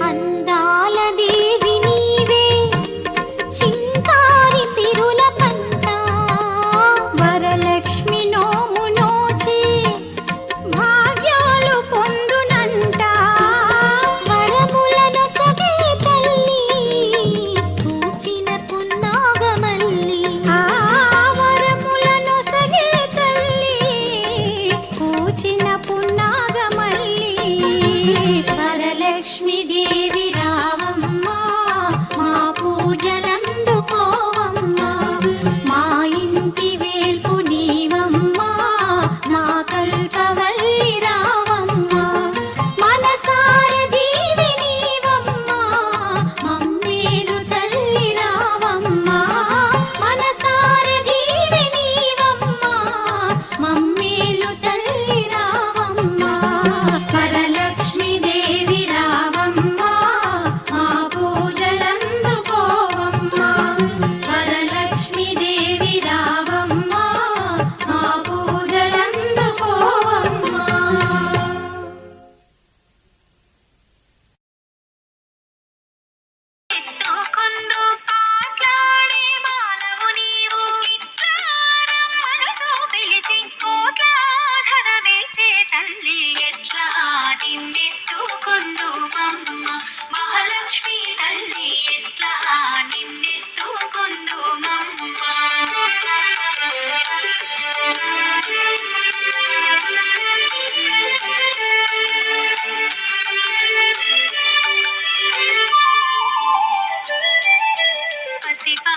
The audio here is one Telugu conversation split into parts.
అందాల దేవి నీవే చింకారి సిరుల పంట వరలక్ష్మి నోము నోచి భాగ్యాలు పొందునంట వరములను సగే తల్లి పూచిన పున్నాగమల్లి వరములను సగే తల్లి పూచిన పున్నాగమల్లి వరలక్ష్మి దేవి రావమ్మ మా పూజలందుకోవమ్మ మా ఇంటి వేల్పు నీవమ్మ మా కల్పవల్లి రావమ్మ మనసార దేవి నీవమ్మ మమ్మేలు తల్లి రావమ్మ మనసార దేవి నీవమ్మ మమ్మేలు తల్లి రావమ్మ వరలక్ష్మి దేవి రావమ్మ మా పూజలందుకోవమ్మ వరలక్ష్మి దేవి రావమ్మ మా పూజలందుకోవమ్మ ఎత్తుకుందు పాట్లాడే బాలవు నీవు ఇట్లా రమ్మనుచు పిలిచి కోట్ల ధనమిచ్చే తల్లి ఎట్లా నిన్నెత్తుకుందు మమ్మ మహాలక్ష్మి తల్లి ఎట్లా నిన్నెత్తుకుందు మమ్మ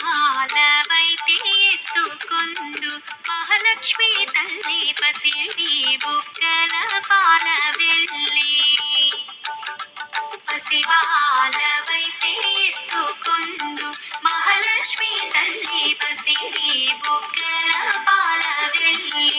పసిపాలవైతే ఎత్తుకొందు మహాలక్ష్మి తల్లి పసిడి బుగ్గల పాల వెళ్ళి పసిపాలవైతే ఎత్తుకొందు మహాలక్ష్మి తల్లి పసిడి బుగ్గల పాల వెళ్ళి